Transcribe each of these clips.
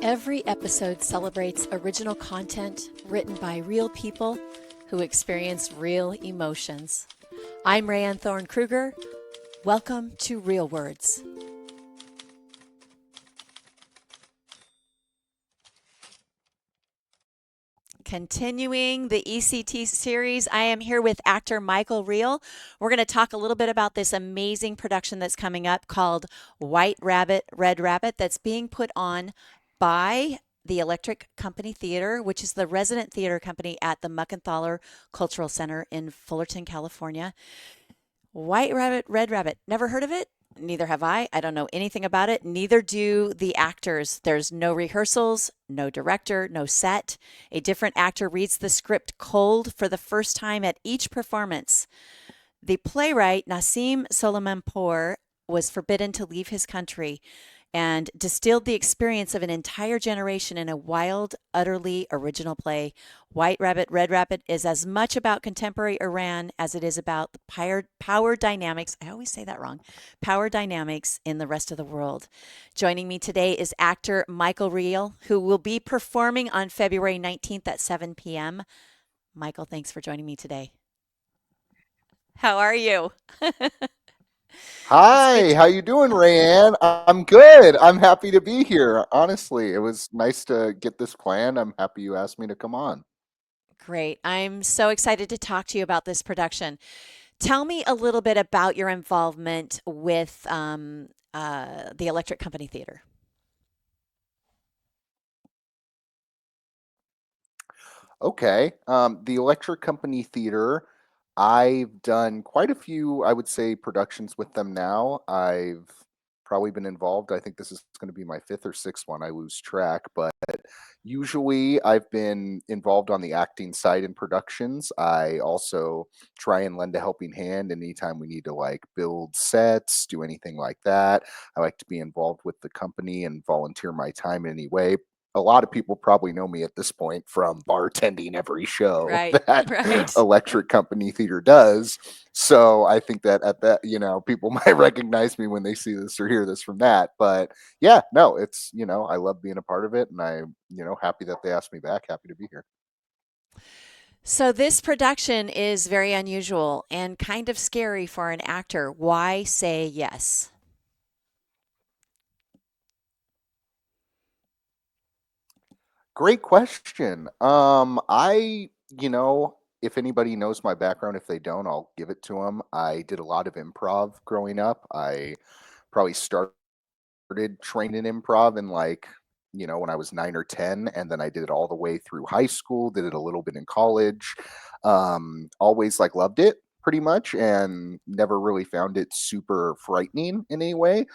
Every episode celebrates original content written by real people who experience real emotions. I'm Rayanne Thorn Krueger. Welcome to Real Words. Continuing the ECT series, I am here with actor Michael Reehl. We're going to talk a little bit about this amazing production that's coming up called White Rabbit, Red Rabbit, that's being put on by the Electric Company Theater, which is the resident theater company at the Muckenthaler Cultural Center in Fullerton, California. White Rabbit, Red Rabbit. Never heard of it? Neither have I. I don't know anything about it. Neither do the actors. There's no rehearsals, no director, no set. A different actor reads the script cold for the first time at each performance. The playwright, Nassim Soleimanpour, was forbidden to leave his country and distilled the experience of an entire generation in a wild, utterly original play. White Rabbit, Red Rabbit is as much about contemporary Iran as it is about the power dynamics. I always say that wrong. Power dynamics in the rest of the world. Joining me today is actor Michael Reehl, who will be performing on February 19th at 7 p.m. Michael, thanks for joining me today. How are you? It's great Hi, to how you doing, Rayanne? I'm good. I'm happy to be here. Honestly, it was nice to get this planned. I'm happy you asked me to come on. Great. I'm so excited to talk to you about this production. Tell me a little bit about your involvement with the Electric Company Theater. Okay. The Electric Company Theater, I've done quite a few, I would say, productions with them now. I've probably been involved. I think this is going to be my fifth or sixth one. I lose track, but usually I've been involved on the acting side in productions. I also try and lend a helping hand anytime we need to like build sets, do anything like that. I like to be involved with the company and volunteer my time in any way. A lot of people probably know me at this point from bartending every show Right, that right. Electric Company Theater does. So I think that at that, people might recognize me when they see this or hear this from that. But yeah, no, it's, I love being a part of it, and I'm, happy that they asked me back. Happy to be here. So, this production is very unusual and kind of scary for an actor. Why say yes? Great question. If anybody knows my background, if they don't, I'll give it to them. I did a lot of improv growing up. I probably started training improv in like, when I was 9 or 10, and then I did it all the way through high school, did it a little bit in college. Always like loved it pretty much and never really found it super frightening in any way.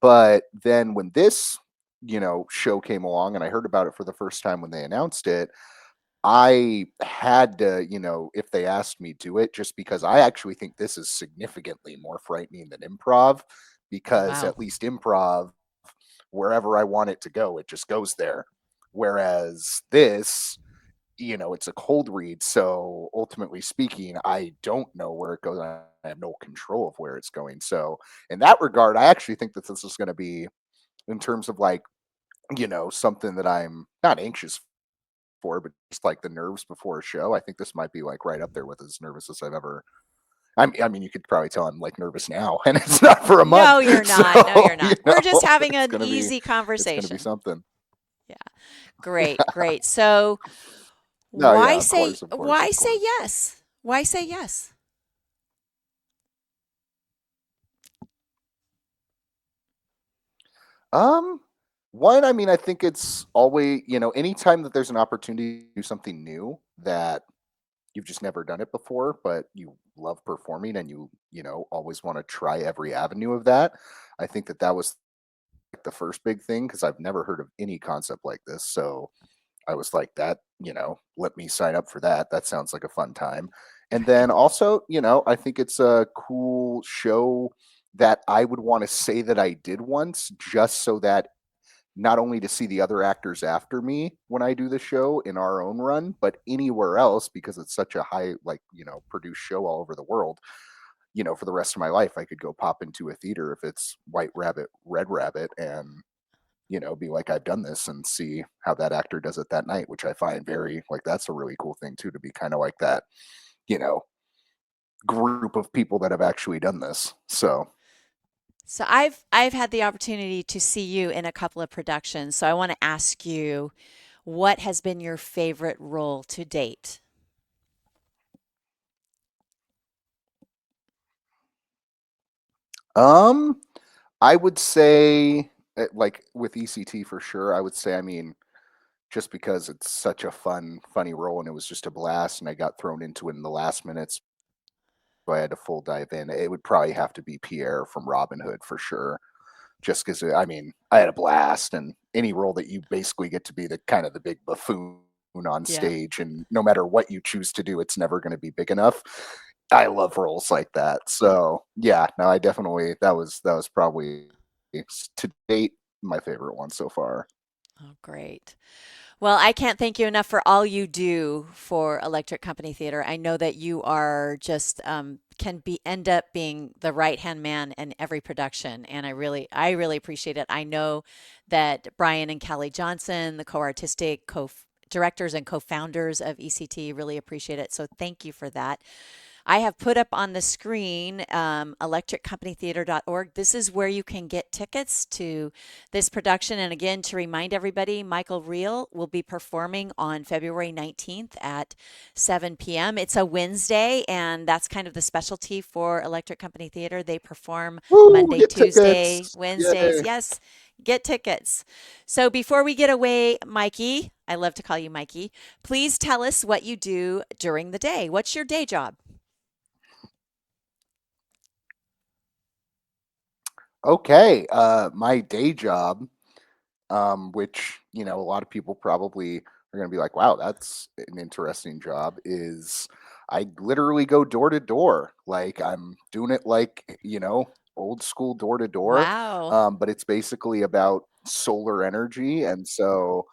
But then when this, show came along and I heard about it for the first time when they announced it, I had to, if they asked me, do it just because I actually think this is significantly more frightening than improv, because Wow. at least improv, wherever I want it to go, it just goes there. Whereas this, it's a cold read. So ultimately speaking, I don't know where it goes. I have no control of where it's going. So in that regard, I actually think that this is going to be, in terms of like, something that I'm not anxious for, but just like the nerves before a show. I think this might be like right up there with as nervous as I've ever. I mean, you could probably tell I'm like nervous now, and it's not for a month, No, you're so not. No, you're not. We're just having it's an gonna be easy it's gonna be conversation. something. Yeah. Great, great. So, No, yeah, why of say course, of course, why of say course. yes? Why say yes? Um, One, I mean, I think it's always, anytime that there's an opportunity to do something new that you've just never done it before, but you love performing and you always want to try every avenue of that. I think that that was like the first big thing because I've never heard of any concept like this. So I was like, that, let me sign up for that. That sounds like a fun time. And then Right. also, I think it's a cool show that I would want to say that I did once, just so that not only to see the other actors after me when I do the show in our own run, but anywhere else, because it's such a high, like, produced show all over the world. For the rest of my life, I could go pop into a theater if it's White Rabbit, Red Rabbit, and be like, I've done this and see how that actor does it that night, which I find very like that's a really cool thing too, to be kind of like that, you know, group of people that have actually done this. So, So I've had the opportunity to see you in a couple of productions. So I want to ask you, what has been your favorite role to date? um, I would say like with ECT for sure. I would say, I mean, just because it's such a funny role and it was just a blast, and I got thrown into it in the last minutes, so I had to full dive in. It would probably have to be Pierre from Robin Hood for sure. Just because I mean, I had a blast, and any role that you basically get to be the kind of the big buffoon on Yeah. stage, and no matter what you choose to do, it's never going to be big enough. I love roles like that. So yeah, no, I definitely that was probably to date my favorite one so far. Oh, great. Well, I can't thank you enough for all you do for Electric Company Theater. I know that you are just can be end up being the right hand man in every production, and I really appreciate it. I know that Brian and Kelly Johnson, the co-artistic directors and co-founders of ECT, really appreciate it. So thank you for that. I have put up on the screen electriccompanytheater.org. This is where you can get tickets to this production. And again, to remind everybody, Michael Reehl will be performing on February 19th at 7 p.m. It's a Wednesday, and that's kind of the specialty for Electric Company Theater. They perform Woo! Monday, Get Tuesday, tickets! Wednesdays. Yay! Yes, get tickets. So before we get away, Mikey, I love to call you Mikey, please tell us what you do during the day. What's your day job? Okay, my day job, which a lot of people probably are going to be like, "Wow, that's an interesting job." Is I literally go door to door, like I'm doing it like old school door to door, Wow. but it's basically about solar energy, and so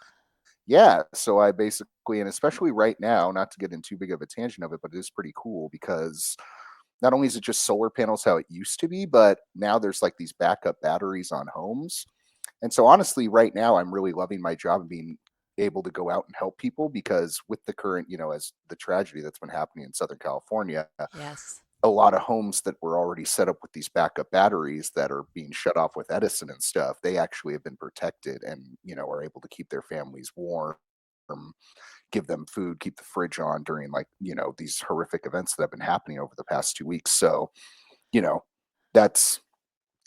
yeah, so I basically, and especially right now, not to get in too big of a tangent of it, but it is pretty cool because not only is it just solar panels how it used to be, but now there's like these backup batteries on homes. And so honestly, right now I'm really loving my job and being able to go out and help people because with the current, as the tragedy that's been happening in Southern California, Yes. a lot of homes that were already set up with these backup batteries that are being shut off with Edison and stuff, they actually have been protected and, are able to keep their families warm, give them food, keep the fridge on during like, these horrific events that have been happening over the past 2 weeks. So, you know, that's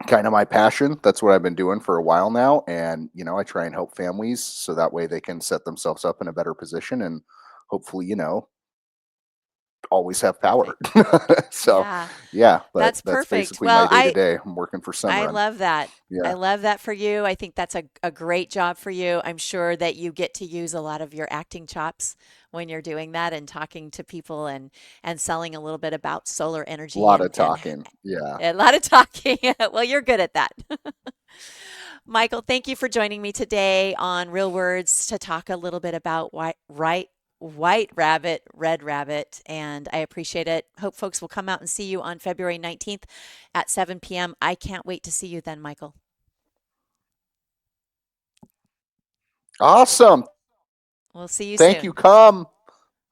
kind of my passion. That's what I've been doing for a while now. And, I try and help families so that way they can set themselves up in a better position and hopefully, always have power. Perfect. So, Yeah, yeah, but that's that's perfect. basically my Well, day to day. I'm working for I Sunrun. love that. I Yeah. love that for you. I think that's a great job for you. I'm sure that you get to use a lot of your acting chops when you're doing that and talking to people and selling a little bit about solar A energy lot of and talking. Yeah. a lot of talking. Well, you're good at that. Michael, thank you for joining me today on Real Words to talk a little bit about White Rabbit, Red Rabbit, and I appreciate it. Hope folks will come out and see you on February 19th at 7 p.m. I can't wait to see you then, Michael. Awesome. We'll see you Thank you. soon. Come.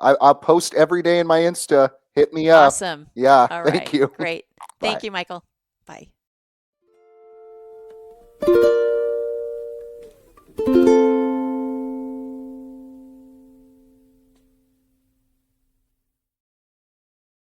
I'll post every day in my Insta. Hit me up. Awesome. Yeah. All Thank right. you. Great. Bye. Thank you, Michael. Bye.